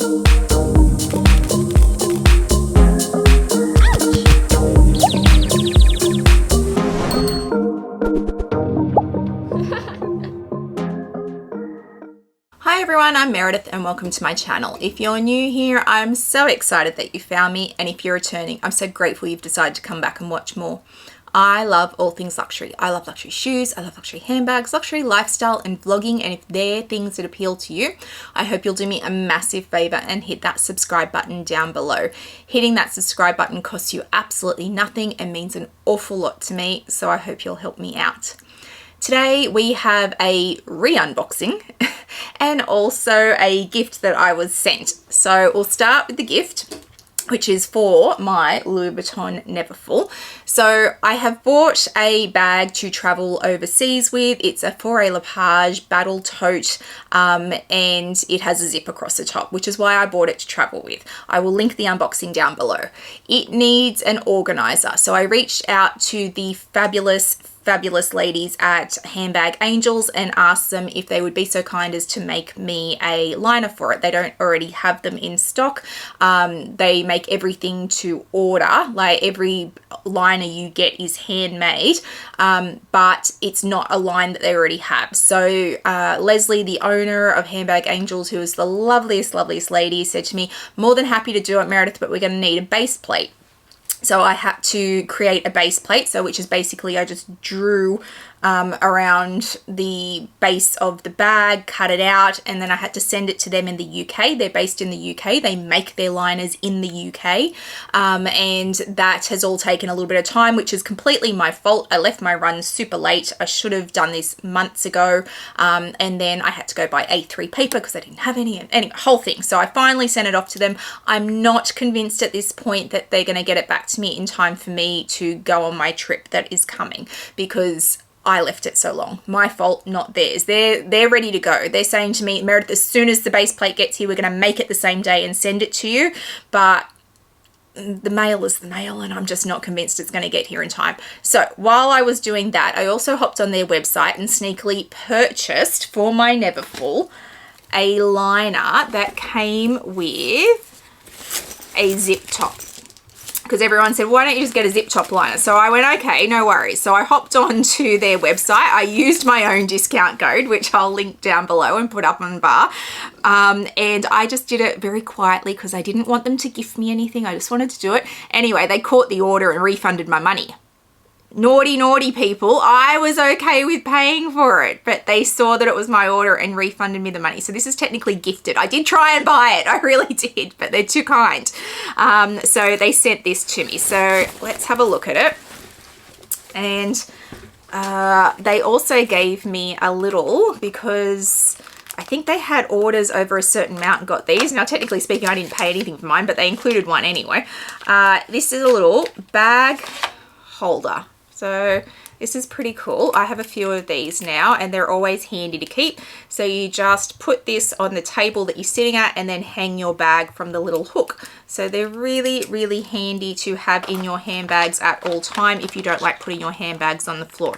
Hi everyone, I'm Meredith and welcome to my channel. If you're new here, I'm so excited that you found me, and if you're returning, I'm so grateful you've decided to come back and watch more. I love all things luxury. I love luxury shoes, I love luxury handbags, luxury lifestyle and vlogging, and if they're things that appeal to you, I hope you'll do me a massive favor and hit that subscribe button down below. Hitting that subscribe button costs you absolutely nothing and means an awful lot to me, so I hope you'll help me out. Today we have a re-unboxing and also a gift that I was sent. So we'll start with the gift, which is for my Louis Vuitton Neverfull. So I have bought a bag to travel overseas with. It's a Fauré battle tote, and it has a zip across the top, which is why I bought it to travel with. I will link the unboxing down below. It needs an organizer. So I reached out to the fabulous ladies at Handbag Angels and asked them if they would be so kind as to make me a liner for it. They don't already have them in stock. They make everything to order, like every liner you get is handmade, but it's not a line that they already have. So Leslie, the owner of Handbag Angels, who is the loveliest lady, said to me, more than happy to do it, Meredith, but we're going to need a base plate. So I had to create a base plate, so which is basically I just drew around the base of the bag, cut it out, and then I had to send it to them in the UK. They're based in the UK. They make their liners in the UK, and that has all taken a little bit of time, which is completely my fault. I left my run super late. I should have done this months ago, and then I had to go buy A3 paper because I didn't have any, and anyway, whole thing. So I finally sent it off to them. I'm not convinced at this point that they're going to get it back to me in time for me to go on my trip that is coming, because I left it so long. My fault, not theirs. They're ready to go. They're saying to me, Meredith, as soon as the base plate gets here, we're going to make it the same day and send it to you. But the mail is the mail, and I'm just not convinced it's going to get here in time. So while I was doing that, I also hopped on their website and sneakily purchased for my Neverfull a liner that came with a zip top. Because everyone said, why don't you just get a zip top liner? So I went, okay, no worries. So I hopped on to their website. I used my own discount code, which I'll link down below and put up on bar. And I just did it very quietly because I didn't want them to gift me anything. I just wanted to do it. Anyway, they caught the order and refunded my money. Naughty people. I was okay with paying for it, but they saw that it was my order and refunded me the money. So this is technically gifted. I did try and buy it. I really did, but they're too kind. So they sent this to me. So let's have a look at it. And they also gave me a little, because I think they had orders over a certain amount and got these. Now, technically speaking, I didn't pay anything for mine, but they included one anyway. This is a little bag holder. So this is pretty cool. I have a few of these now, and they're always handy to keep. So you just put this on the table that you're sitting at and then hang your bag from the little hook. So they're really handy to have in your handbags at all time if you don't like putting your handbags on the floor.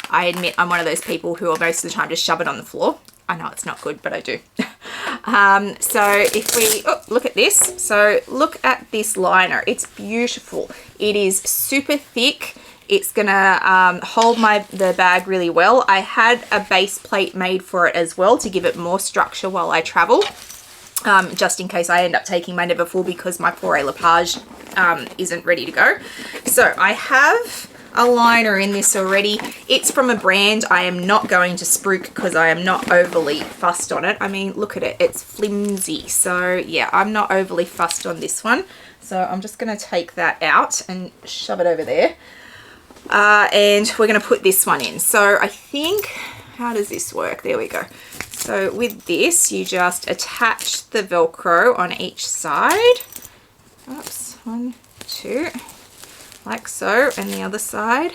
I admit I'm one of those people who will most of the time just shove it on the floor. I know it's not good, but I do. So if we look at this, so look at this liner. It's beautiful. It is super thick. It's gonna hold the bag really well. I had a base plate made for it as well to give it more structure while I travel, just in case I end up taking my Neverfull because my Fauré isn't ready to go. So I have a liner in this already. It's from a brand I am not going to spruik because I am not overly fussed on it. I mean, look at it. It's flimsy. So yeah, I'm not overly fussed on this one. So I'm just going to take that out and shove it over there. And we're going to put this one in. So I think, how does this work? There we go. So with this, you just attach the Velcro on each side. Oops, 1, 2, like so, and the other side.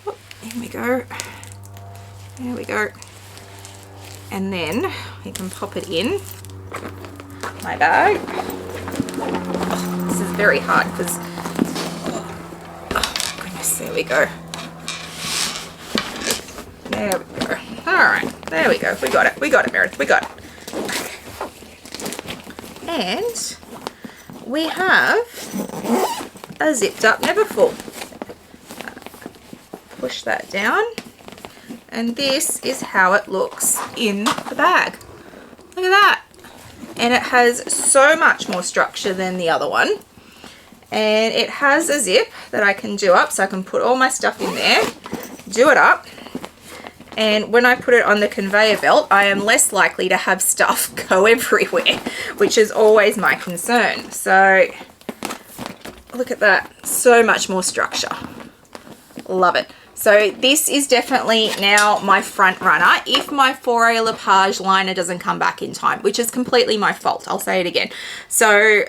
Oh, there we go. There we go. And then you can pop it in my bag. Oh, this is very hard because, oh goodness, there we go. There we go. All right, there we go. We got it, Meredith. We got it. Okay. And we have a zipped up Neverfull. Push that down. And this is how it looks in the bag. Look at that. And it has so much more structure than the other one. And it has a zip that I can do up, so I can put all my stuff in there, do it up. And when I put it on the conveyor belt, I am less likely to have stuff go everywhere, which is always my concern. So look at that, so much more structure. Love it. So this is definitely now my front runner if my Fauré Lepage liner doesn't come back in time, which is completely my fault. I'll say it again. So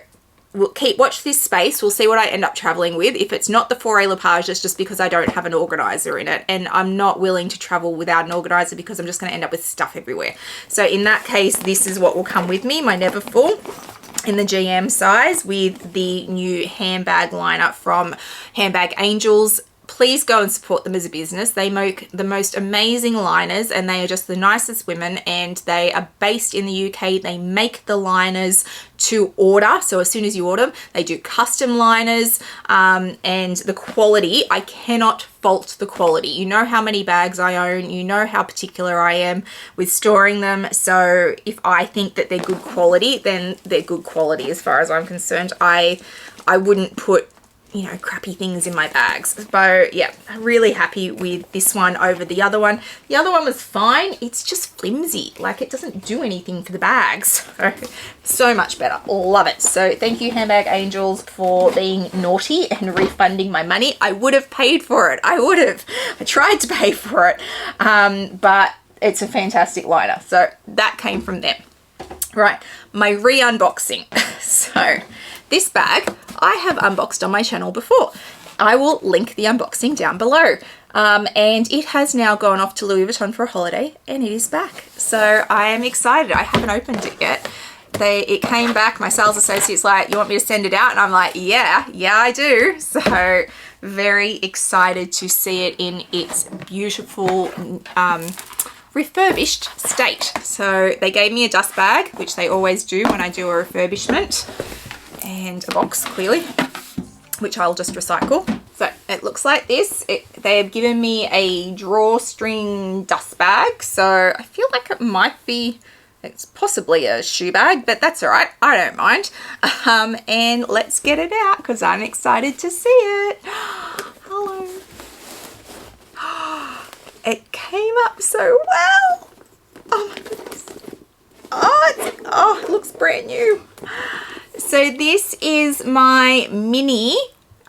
we'll watch this space. We'll see what I end up traveling with. If it's not the Fauré Lepage, it's just because I don't have an organizer in it, and I'm not willing to travel without an organizer because I'm just going to end up with stuff everywhere. So in that case, this is what will come with me, my Neverfull in the GM size with the new handbag liner from Handbag Angels. Please go and support them as a business. They make the most amazing liners, and they are just the nicest women, and they are based in the UK. They make the liners to order. So as soon as you order them, they do custom liners, and the quality, I cannot fault the quality. You know how many bags I own. You know how particular I am with storing them. So if I think that they're good quality, then they're good quality as far as I'm concerned. I wouldn't put, you know, crappy things in my bags. So yeah, really happy with this one over the other one. The other one was fine. It's just flimsy. Like, it doesn't do anything for the bags. So much better. Love it. So thank you, Handbag Angels, for being naughty and refunding my money. I would have paid for it. I would have. I tried to pay for it. But it's a fantastic liner. So that came from them. Right, my re-unboxing. So this bag I have unboxed on my channel before. I will link the unboxing down below. And it has now gone off to Louis Vuitton for a holiday, and it is back. So I am excited. I haven't opened it yet. It came back. My sales associate's like, you want me to send it out? And I'm like, yeah, I do. So very excited to see it in its beautiful refurbished state. So they gave me a dust bag, which they always do when I do a refurbishment, and a box, clearly, which I'll just recycle. So it looks like this. They have given me a drawstring dust bag, so I feel like it might be, it's possibly a shoe bag, but that's all right. I don't mind. And let's get it out because I'm excited to see it. Hello. It came up so well. Oh my goodness. Oh, it looks brand new. So this is my Mini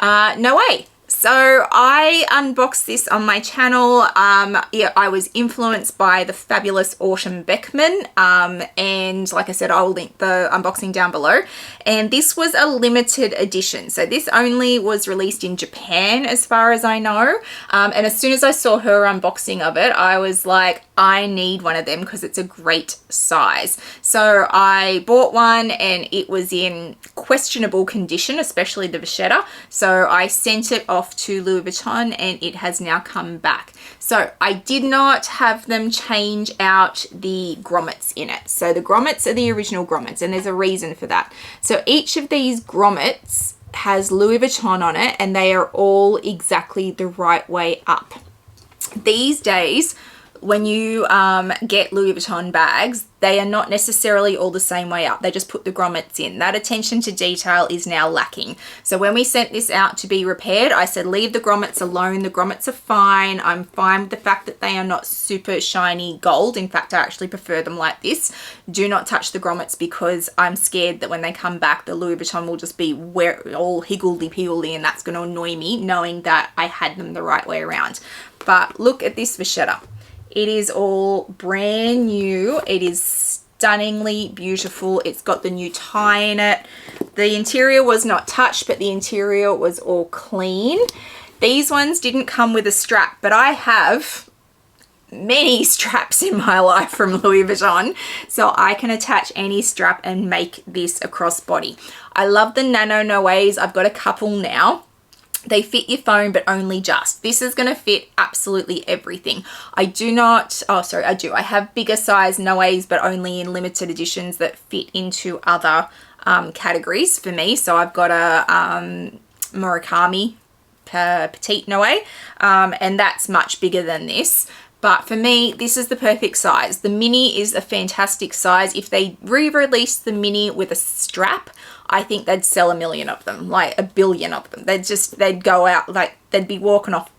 Noe. So I unboxed this on my channel. Yeah, I was influenced by the fabulous Autumn Beckman. And like I said, I'll link the unboxing down below. And this was a limited edition. So this only was released in Japan, as far as I know. And as soon as I saw her unboxing of it, I was like, I need one of them because it's a great size. So I bought one, and it was in questionable condition, especially the vachetta. So I sent it off to Louis Vuitton, and it has now come back. So I did not have them change out the grommets in it. So the grommets are the original grommets, and there's a reason for that. So each of these grommets has Louis Vuitton on it, and they are all exactly the right way up. These days, when you get Louis Vuitton bags, they are not necessarily all the same way up. They just put the grommets in. That attention to detail is now lacking. So when we sent this out to be repaired, I said, leave the grommets alone. The grommets are fine. I'm fine with the fact that they are not super shiny gold. In fact, I actually prefer them like this. Do not touch the grommets because I'm scared that when they come back, the Louis Vuitton will just be all higgledy-piggledy, and that's going to annoy me knowing that I had them the right way around. But look at this vachetta. It is all brand new. It is stunningly beautiful. It's got the new tie in it. The interior was not touched, but the interior was all clean. These ones didn't come with a strap, but I have many straps in my life from Louis Vuitton, so I can attach any strap and make this a crossbody. I love the Nano Noes. I've got a couple now. They fit your phone, but only just. This is going to fit absolutely everything. I do not, oh, sorry, I do. I have bigger size Noes, but only in limited editions that fit into other categories for me. So I've got a Murakami Petite Noe, and that's much bigger than this. But for me, this is the perfect size. The mini is a fantastic size. If they re-release the mini with a strap, I think they'd sell 1 million of them, like 1 billion of them. They'd go out, like they'd be walking off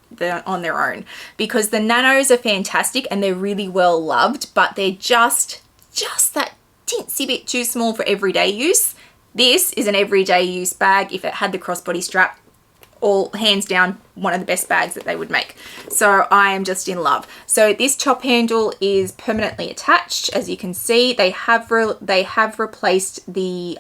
on their own, because the nanos are fantastic and they're really well loved, but they're just that teensy bit too small for everyday use. This is an everyday use bag. If it had the crossbody strap, all hands down one of the best bags that they would make. So I am just in love. So this top handle is permanently attached. As you can see, they have replaced the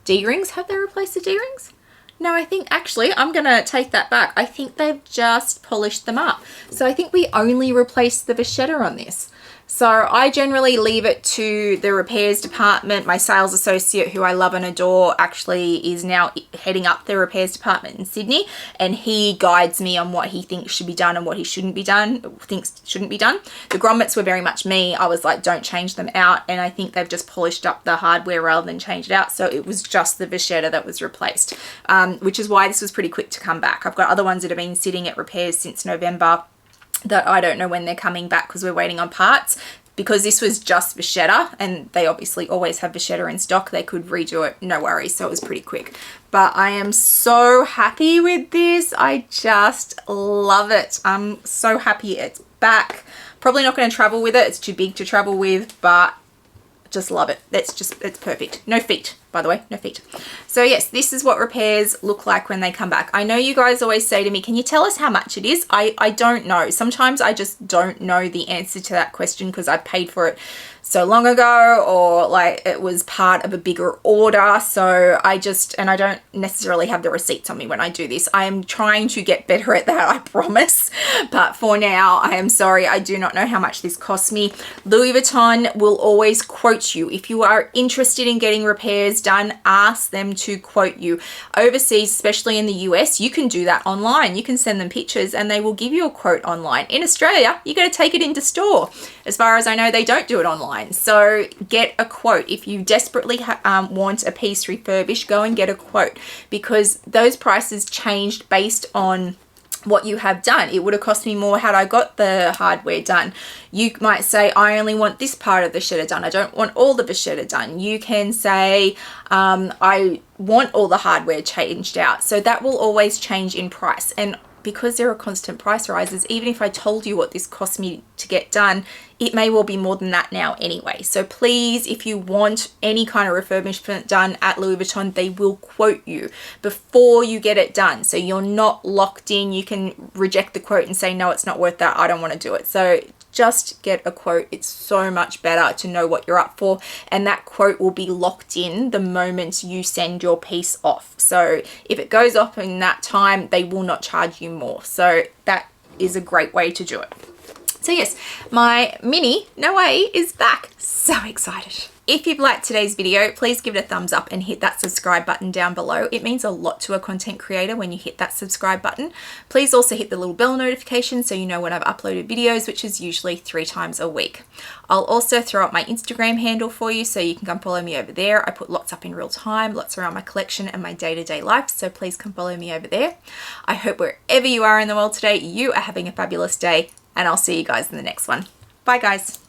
D-rings. Have they replaced the D-rings? No, I think actually I'm gonna take that back. I think they've just polished them up. So I think we only replaced the vachetta on this. So I generally leave it to the repairs department. My sales associate, who I love and adore, actually is now heading up the repairs department in Sydney, and he guides me on what he thinks should be done and what he shouldn't be done, thinks shouldn't be done. The grommets were very much me. I was like, don't change them out, and I think they've just polished up the hardware rather than change it out. So it was just the vachetta that was replaced, which is why this was pretty quick to come back. I've got other ones that have been sitting at repairs since November that I don't know when they're coming back because we're waiting on parts. Because this was just vachetta, and they obviously always have vachetta in stock, they could redo it, no worries. So it was pretty quick. But I am so happy with this. I just love it. I'm so happy it's back. Probably not going to travel with it. It's too big to travel with, but just love it. It's perfect. No feet, by the way, no feet. So yes, this is what repairs look like when they come back. I know you guys always say to me, can you tell us how much it is? I don't know. Sometimes I just don't know the answer to that question because I paid for it so long ago, or like it was part of a bigger order. So I don't necessarily have the receipts on me when I do this. I am trying to get better at that, I promise. But for now, I am sorry, I do not know how much this cost me. Louis Vuitton will always quote you. If you are interested in getting repairs done, ask them to quote you. Overseas, especially in the US, you can do that online. You can send them pictures and they will give you a quote online. In Australia, you got to take it into store. As far as I know, they don't do it online. So get a quote. If you desperately want a piece refurbished, go and get a quote, because those prices changed based on what you have done. It would have cost me more had I got the hardware done. You might say, I only want this part of the vachetta done. I don't want all the vachetta done. You can say, I want all the hardware changed out. So that will always change in price. And because there are constant price rises, even if I told you what this cost me to get done, it may well be more than that now anyway. So please, if you want any kind of refurbishment done at Louis Vuitton, they will quote you before you get it done. So you're not locked in. You can reject the quote and say, no, it's not worth that. I don't want to do it. So just get a quote. It's so much better to know what you're up for, and that quote will be locked in the moment you send your piece off. So if it goes off in that time, they will not charge you more. So that is a great way to do it. So yes, my Mini Noe is back. So excited. If you've liked today's video, please give it a thumbs up and hit that subscribe button down below. It means a lot to a content creator when you hit that subscribe button. Please also hit the little bell notification so you know when I've uploaded videos, which is usually 3 times a week. I'll also throw up my Instagram handle for you so you can come follow me over there. I put lots up in real time, lots around my collection and my day-to-day life, so please come follow me over there. I hope wherever you are in the world today, you are having a fabulous day, and I'll see you guys in the next one. Bye guys.